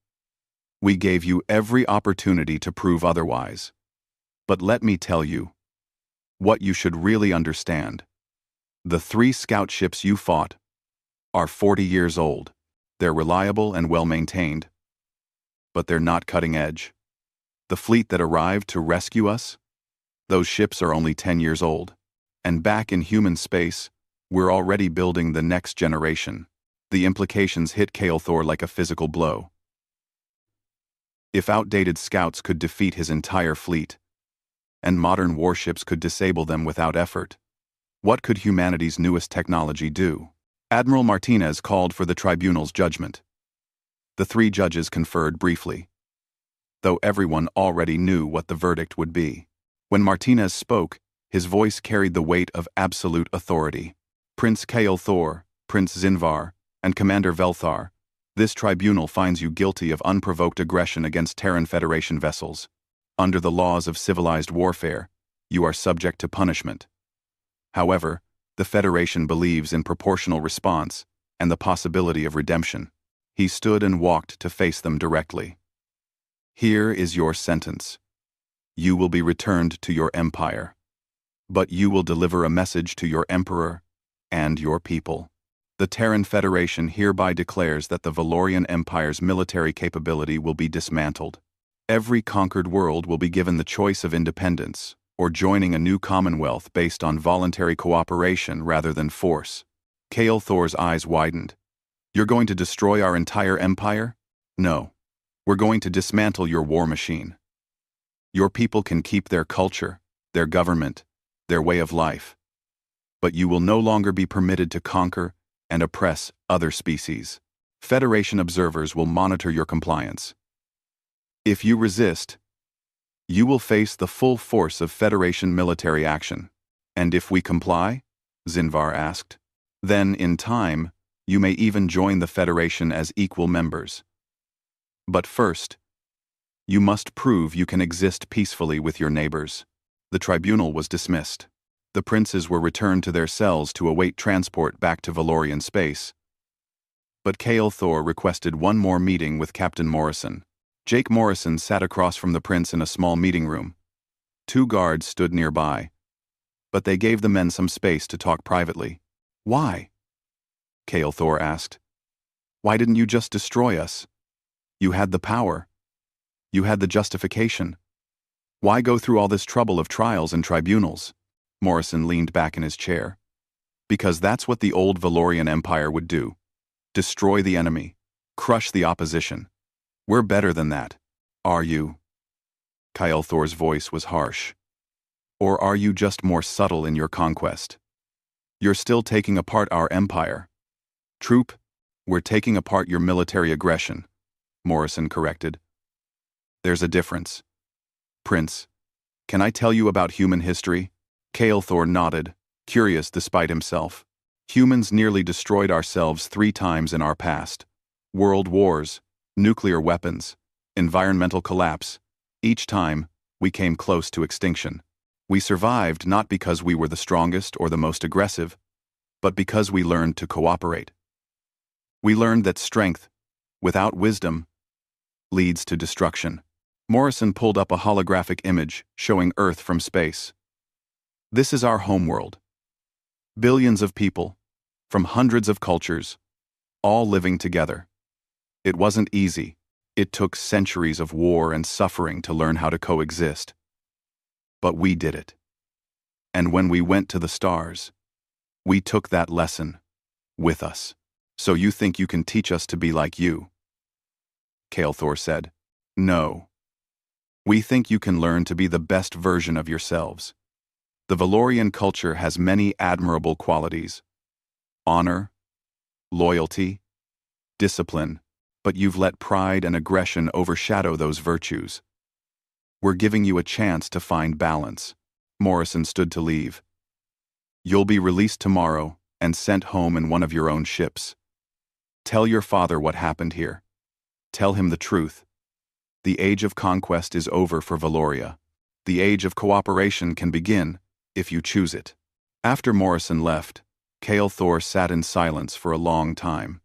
We gave you every opportunity to prove otherwise. But let me tell you what you should really understand. The 3 scout ships you fought are 40 years old. They're reliable and well-maintained, but they're not cutting edge. The fleet that arrived to rescue us? Those ships are only 10 years old. And back in human space, we're already building the next generation. The implications hit Kael'thor like a physical blow. If outdated scouts could defeat his entire fleet, and modern warships could disable them without effort, what could humanity's newest technology do? Admiral Martinez called for the tribunal's judgment. The three judges conferred briefly, though everyone already knew what the verdict would be. When Martinez spoke, his voice carried the weight of absolute authority. Prince Kael'thor, Prince Zinvar, and Commander Velthar, this tribunal finds you guilty of unprovoked aggression against Terran Federation vessels. Under the laws of civilized warfare, you are subject to punishment. However, the Federation believes in proportional response and the possibility of redemption. He stood and walked to face them directly. Here is your sentence. You will be returned to your empire, but you will deliver a message to your emperor and your people. The Terran Federation hereby declares that the Valorian Empire's military capability will be dismantled. Every conquered world will be given the choice of independence or joining a new commonwealth based on voluntary cooperation rather than force. Kael'thor's eyes widened. You're going to destroy our entire empire? No. We're going to dismantle your war machine. Your people can keep their culture, their government, their way of life. But you will no longer be permitted to conquer and oppress other species. Federation observers will monitor your compliance. If you resist, you will face the full force of Federation military action. And if we comply? Zinvar asked. Then, in time, you may even join the Federation as equal members. But first, you must prove you can exist peacefully with your neighbors. The tribunal was dismissed. The princes were returned to their cells to await transport back to Valorian space. But Kael'thor requested one more meeting with Captain Morrison. Jake Morrison sat across from the prince in a small meeting room. Two guards stood nearby, but they gave the men some space to talk privately. Why? Kael'thor asked. Why didn't you just destroy us? You had the power. You had the justification. Why go through all this trouble of trials and tribunals? Morrison leaned back in his chair. Because that's what the old Valorian Empire would do. Destroy the enemy. Crush the opposition. We're better than that. Are you? Kael'thor's voice was harsh. Or are you just more subtle in your conquest? You're still taking apart our empire. Troop, we're taking apart your military aggression, Morrison corrected. There's a difference. Prince, can I tell you about human history? Kael'thor nodded, curious despite himself. Humans nearly destroyed ourselves 3 times in our past. World wars, nuclear weapons, environmental collapse. Each time, we came close to extinction. We survived not because we were the strongest or the most aggressive, but because we learned to cooperate. We learned that strength, without wisdom, leads to destruction. Morrison pulled up a holographic image showing Earth from space. This is our homeworld. Billions of people, from hundreds of cultures, all living together. It wasn't easy. It took centuries of war and suffering to learn how to coexist. But we did it. And when we went to the stars, we took that lesson with us. So you think you can teach us to be like you? Kael'thor said. No. We think you can learn to be the best version of yourselves. The Valorian culture has many admirable qualities. Honor, loyalty, discipline, but you've let pride and aggression overshadow those virtues. We're giving you a chance to find balance. Morrison stood to leave. You'll be released tomorrow and sent home in one of your own ships. Tell your father what happened here. Tell him the truth. The age of conquest is over for Valoria. The age of cooperation can begin, if you choose it. After Morrison left, Kael'thor sat in silence for a long time.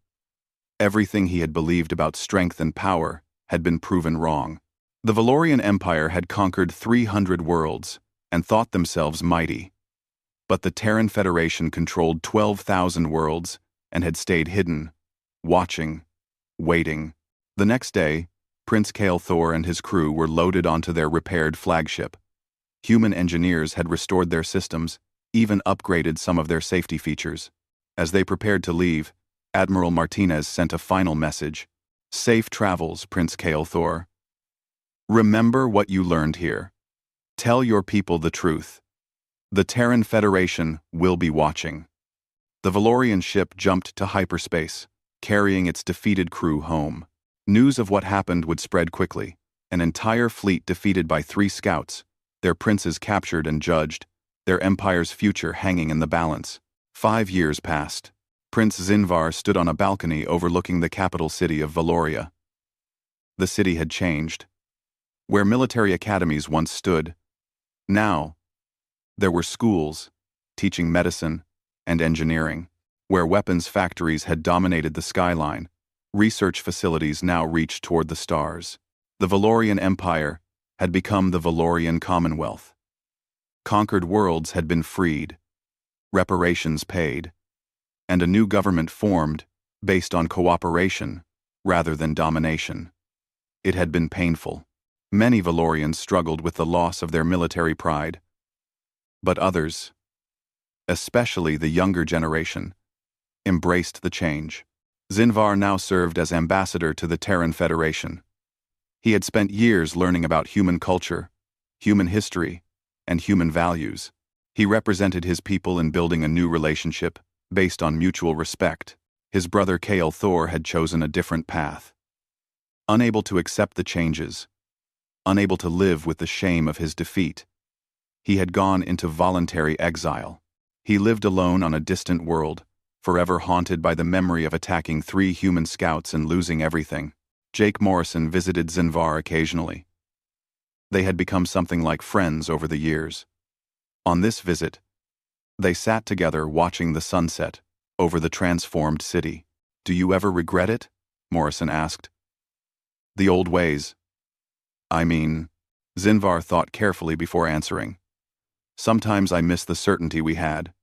Everything he had believed about strength and power had been proven wrong. The Valorian Empire had conquered 300 worlds and thought themselves mighty. But the Terran Federation controlled 12,000 worlds and had stayed hidden, watching, waiting. The next day, Prince Thor and his crew were loaded onto their repaired flagship. Human engineers had restored their systems, even upgraded some of their safety features. As they prepared to leave, Admiral Martinez sent a final message. "Safe travels, Prince Thor. Remember what you learned here. Tell your people the truth. The Terran Federation will be watching." The Valorian ship jumped to hyperspace, carrying its defeated crew home. News of what happened would spread quickly. An entire fleet defeated by 3 scouts, their princes captured and judged, their empire's future hanging in the balance. 5 years passed. Prince Zinvar stood on a balcony overlooking the capital city of Valoria. The city had changed. Where military academies once stood, now there were schools teaching medicine and engineering. Where weapons factories had dominated the skyline, research facilities now reached toward the stars. The Valorian Empire had become the Valorian Commonwealth. Conquered worlds had been freed, reparations paid, and a new government formed based on cooperation rather than domination. It had been painful. Many Valorians struggled with the loss of their military pride, but others, especially the younger generation, embraced the change. Zinvar now served as ambassador to the Terran Federation. He had spent years learning about human culture, human history, and human values. He represented his people in building a new relationship based on mutual respect. His brother Thor had chosen a different path. Unable to accept the changes, unable to live with the shame of his defeat, he had gone into voluntary exile. He lived alone on a distant world, forever haunted by the memory of attacking 3 human scouts and losing everything. Jake Morrison visited Zinvar occasionally. They had become something like friends over the years. On this visit, they sat together watching the sunset over the transformed city. "Do you ever regret it?" Morrison asked. "The old ways. I mean," Zinvar thought carefully before answering. "Sometimes I miss the certainty we had.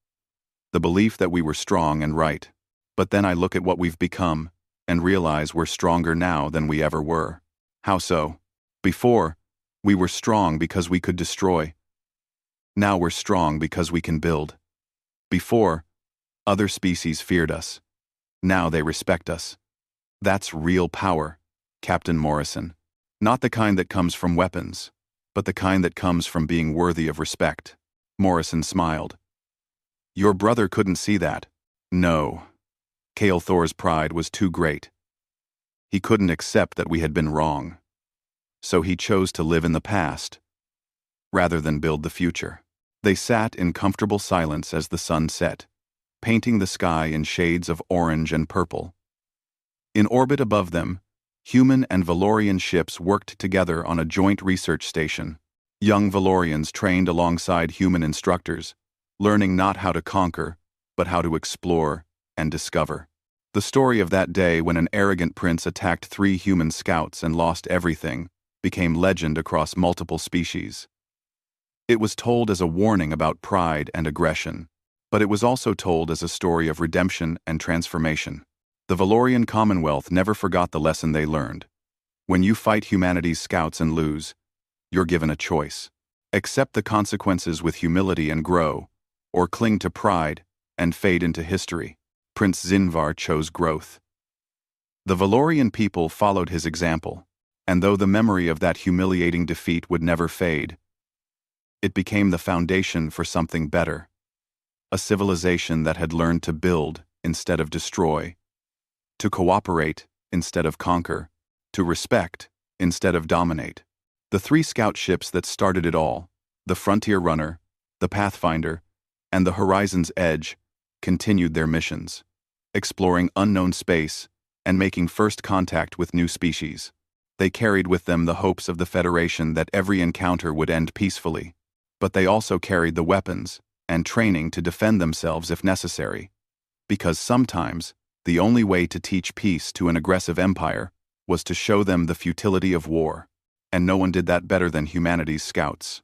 The belief that we were strong and right. But then I look at what we've become and realize we're stronger now than we ever were." "How so?" "Before, we were strong because we could destroy. Now we're strong because we can build. Before, other species feared us. Now they respect us. That's real power, Captain Morrison. Not the kind that comes from weapons, but the kind that comes from being worthy of respect." Morrison smiled. "Your brother couldn't see that." "No." Thor's pride was too great. He couldn't accept that we had been wrong. So he chose to live in the past, rather than build the future. They sat in comfortable silence as the sun set, painting the sky in shades of orange and purple. In orbit above them, human and Valorian ships worked together on a joint research station. Young Valorians trained alongside human instructors, learning not how to conquer, but how to explore and discover. The story of that day when an arrogant prince attacked 3 human scouts and lost everything became legend across multiple species. It was told as a warning about pride and aggression, but it was also told as a story of redemption and transformation. The Valorian Commonwealth never forgot the lesson they learned. When you fight humanity's scouts and lose, you're given a choice. Accept the consequences with humility and grow, or cling to pride and fade into history. Prince Zinvar chose growth. The Valorian people followed his example, and though the memory of that humiliating defeat would never fade, it became the foundation for something better. A civilization that had learned to build instead of destroy, to cooperate instead of conquer, to respect instead of dominate. The 3 scout ships that started it all, the Frontier Runner, the Pathfinder, and the Horizon's Edge, continued their missions, exploring unknown space and making first contact with new species. They carried with them the hopes of the Federation that every encounter would end peacefully, but they also carried the weapons and training to defend themselves if necessary, because sometimes the only way to teach peace to an aggressive empire was to show them the futility of war, and no one did that better than humanity's scouts.